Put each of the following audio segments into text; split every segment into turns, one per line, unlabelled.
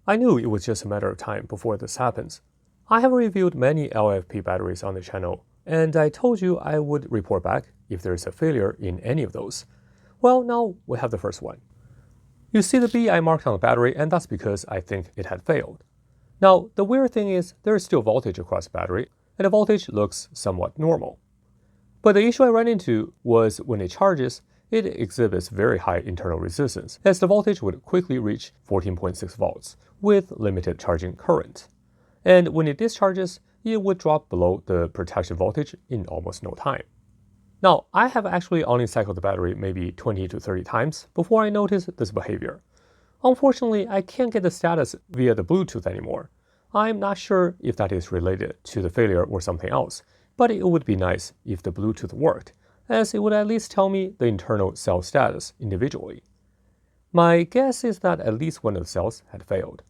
I knew it was just a matter of time before this happens. I have reviewed many LFP batteries on the channel, and I told you I would report back if there is a failure in any of those. Well, now we have the first one. You see the B I marked on the battery, and that's because I think it had failed. Now, the weird thing is there is still voltage across the battery, and the voltage looks somewhat normal. But the issue I ran into was when it charges, it exhibits very high internal resistance, as the voltage would quickly reach 14.6 volts with limited charging current. And when it discharges, it would drop below the protection voltage in almost no time. Now, I have actually only cycled the battery maybe 20 to 30 times before I noticed this behavior. Unfortunately, I can't get the status via the Bluetooth anymore. I'm not sure if that is related to the failure or something else, but it would be nice if the Bluetooth worked, as it would at least tell me the internal cell status individually. My guess is that at least one of the cells had failed.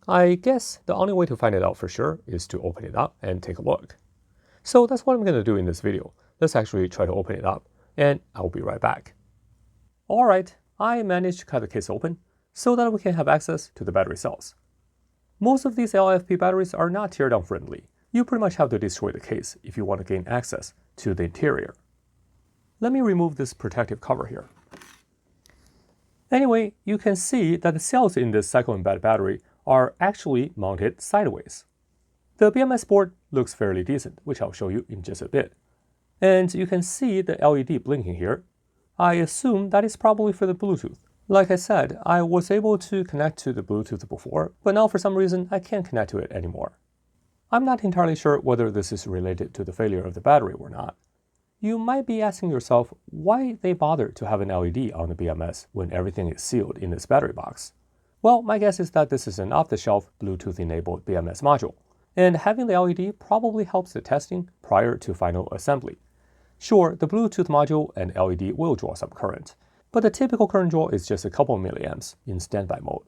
I guess the only way to find it out for sure is to open it up and take a look. So that's what I'm going to do in this video. Let's actually try to open it up, and I'll be right back. Alright, I managed to cut the case open so that we can have access to the battery cells. Most of these LFP batteries are not teardown friendly. You pretty much have to destroy the case if you want to gain access to the interior. Let me remove this protective cover here. Anyway, you can see that the cells in this cycle-embedded battery are actually mounted sideways. The BMS board looks fairly decent, which I'll show you in just a bit. And you can see the LED blinking here. I assume that is probably for the Bluetooth. Like I said, I was able to connect to the Bluetooth before, but now for some reason I can't connect to it anymore. I'm not entirely sure whether this is related to the failure of the battery or not. You might be asking yourself why they bother to have an LED on the BMS when everything is sealed in this battery box. Well, my guess is that this is an off-the-shelf Bluetooth-enabled BMS module, and having the LED probably helps the testing prior to final assembly. Sure, the Bluetooth module and LED will draw some current, but the typical current draw is just a couple of milliamps in standby mode.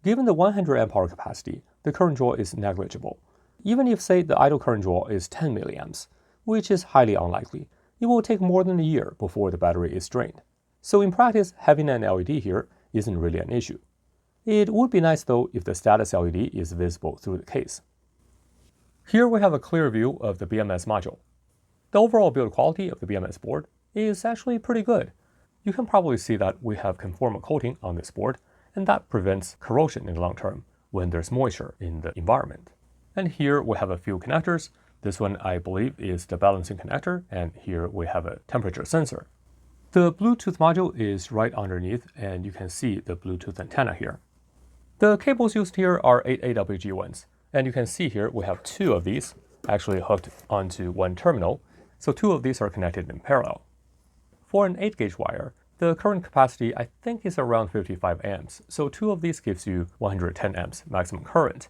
Given the 100 amp hour capacity, the current draw is negligible. Even if, say, the idle current draw is 10 milliamps, which is highly unlikely, it will take more than a year before the battery is drained. So in practice, having an LED here isn't really an issue. It would be nice though if the status LED is visible through the case. Here we have a clear view of the BMS module. The overall build quality of the BMS board is actually pretty good. You can probably see that we have conformal coating on this board, and that prevents corrosion in the long term when there's moisture in the environment. And here we have a few connectors. This one I believe is the balancing connector, and here we have a temperature sensor. The Bluetooth module is right underneath, and you can see the Bluetooth antenna here. The cables used here are 8 AWG ones, and you can see here we have two of these actually hooked onto one terminal, so two of these are connected in parallel. For an 8-gauge wire, the current capacity I think is around 55 amps, so two of these gives you 110 amps maximum current.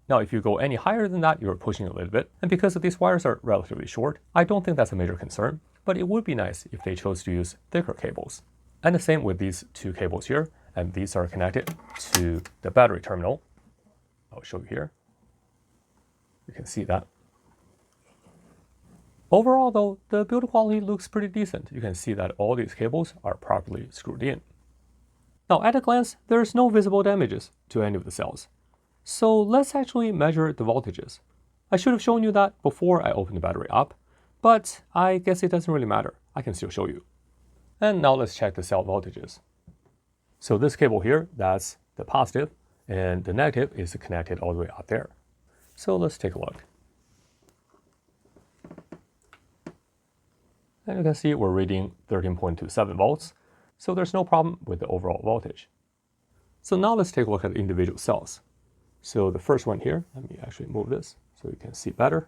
Now if you go any higher than that, you're pushing a little bit, and because these wires are relatively short, I don't think that's a major concern, but it would be nice if they chose to use thicker cables. And the same with these two cables here, and these are connected to the battery terminal. I'll show you here. You can see that. Overall though, the build quality looks pretty decent. You can see that all these cables are properly screwed in. Now at a glance, there's no visible damages to any of the cells. So let's actually measure the voltages. I should have shown you that before I opened the battery up, but I guess it doesn't really matter. I can still show you. And now let's check the cell voltages. So this cable here, that's the positive, and the negative is connected all the way out there. So let's take a look. And you can see we're reading 13.27 volts, so there's no problem with the overall voltage. So now let's take a look at the individual cells. So the first one here, let me actually move this so you can see better.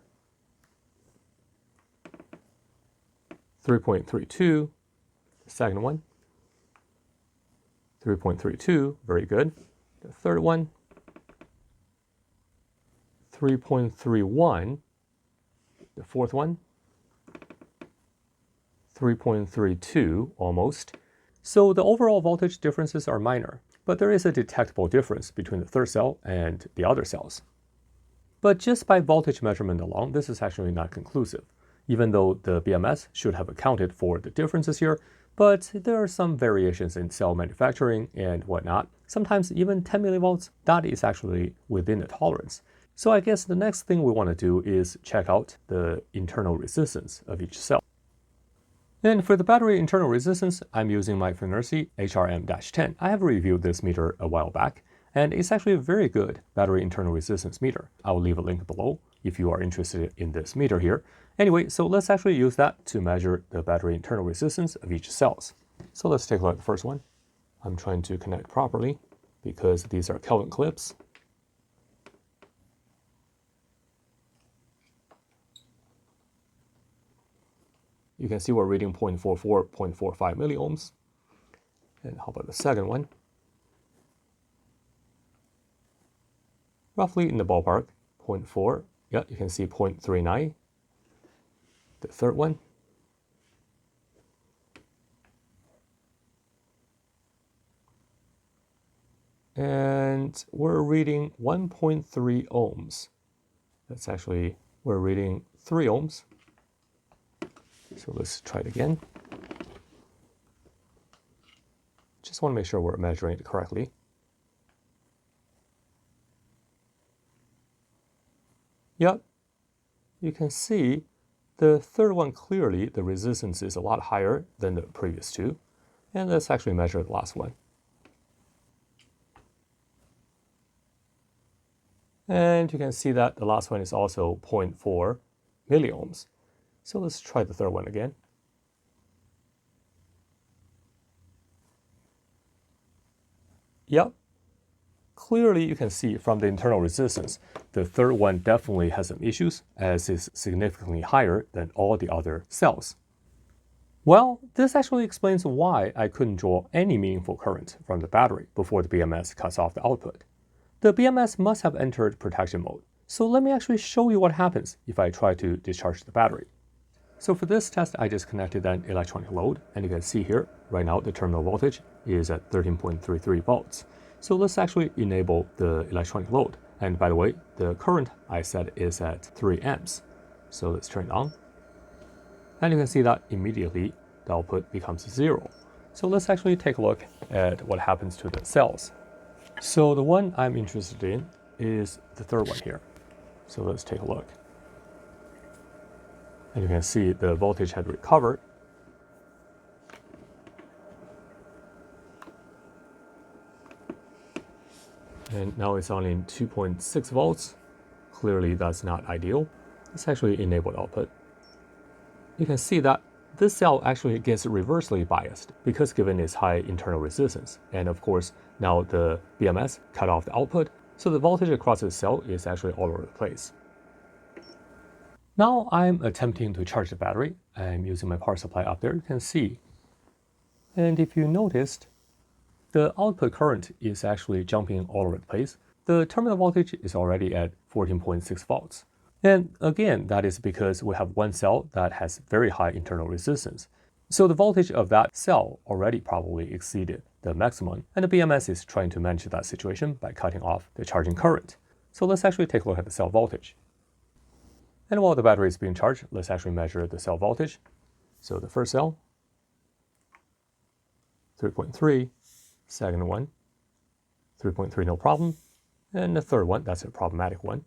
3.32, the second one. 3.32, very good. The third one, 3.31, the fourth one, 3.32 almost. So the overall voltage differences are minor, but there is a detectable difference between the third cell and the other cells. But just by voltage measurement alone, this is actually not conclusive. Even though the BMS should have accounted for the differences here, but there are some variations in cell manufacturing and whatnot. Sometimes even 10 millivolts, that is actually within the tolerance. So I guess the next thing we want to do is check out the internal resistance of each cell. And for the battery internal resistance, I'm using my Finersi HRM-10. I have reviewed this meter a while back, and it's actually a very good battery internal resistance meter. I will leave a link below if you are interested in this meter here. Anyway, so let's actually use that to measure the battery internal resistance of each cells. So let's take a look at the first one. I'm trying to connect properly because these are Kelvin clips. You can see we're reading 0.44, 0.45 milliohms. And how about the second one? Roughly in the ballpark, 0.4. Yeah, you can see 0.39. The third one. And we're reading 1.3 ohms. That's actually, we're reading 3 ohms. So let's try it again. Just want to make sure we're measuring it correctly. Yep, you can see the third one clearly, the resistance is a lot higher than the previous two. And let's actually measure the last one. And you can see that the last one is also 0.4 milliohms. So let's try the third one again. Yep. Clearly, you can see from the internal resistance, the third one definitely has some issues, as it's significantly higher than all the other cells. Well, this actually explains why I couldn't draw any meaningful current from the battery before the BMS cuts off the output. The BMS must have entered protection mode. So let me actually show you what happens if I try to discharge the battery. So for this test, I just connected an electronic load, and you can see here, right now the terminal voltage is at 13.33 volts. So let's actually enable the electronic load. And by the way, the current I set is at 3 amps. So let's turn it on. And you can see that immediately the output becomes 0. So let's actually take a look at what happens to the cells. So the one I'm interested in is the third one here. So let's take a look. And you can see the voltage had recovered. And now it's only 2.6 volts. Clearly that's not ideal. Let's actually enable the output. You can see that this cell actually gets reversely biased because given its high internal resistance. And of course, now the BMS cut off the output, so the voltage across the cell is actually all over the place. Now I'm attempting to charge the battery. I'm using my power supply up there, you can see. And if you noticed, the output current is actually jumping all over the place. The terminal voltage is already at 14.6 volts. And again, that is because we have one cell that has very high internal resistance. So the voltage of that cell already probably exceeded the maximum, and the BMS is trying to manage that situation by cutting off the charging current. So let's actually take a look at the cell voltage. And while the battery is being charged, let's actually measure the cell voltage. So the first cell, 3.3, second one, 3.3, no problem. And the third one, that's a problematic one.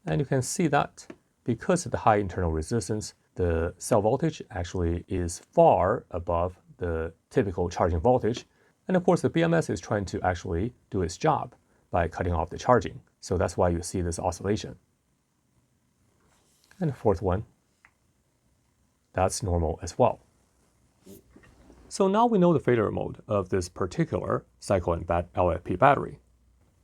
And you can see that because of the high internal resistance, the cell voltage actually is far above the typical charging voltage. And of course, the BMS is trying to actually do its job by cutting off the charging. So that's why you see this oscillation. And the fourth one, that's normal as well. So now we know the failure mode of this particular cycle and LFP battery.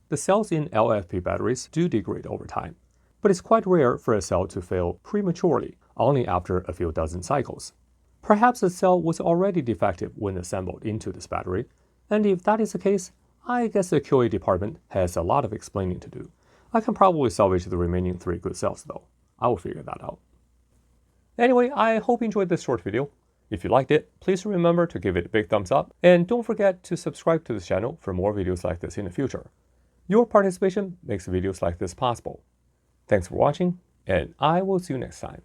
The cells in LFP batteries do degrade over time, but it's quite rare for a cell to fail prematurely, only after a few dozen cycles. Perhaps the cell was already defective when assembled into this battery, and if that is the case, I guess the QA department has a lot of explaining to do. I can probably salvage the remaining 3 good cells though. I will figure that out. Anyway, I hope you enjoyed this short video. If you liked it, please remember to give it a big thumbs up, and don't forget to subscribe to this channel for more videos like this in the future. Your participation makes videos like this possible. Thanks for watching, and I will see you next time.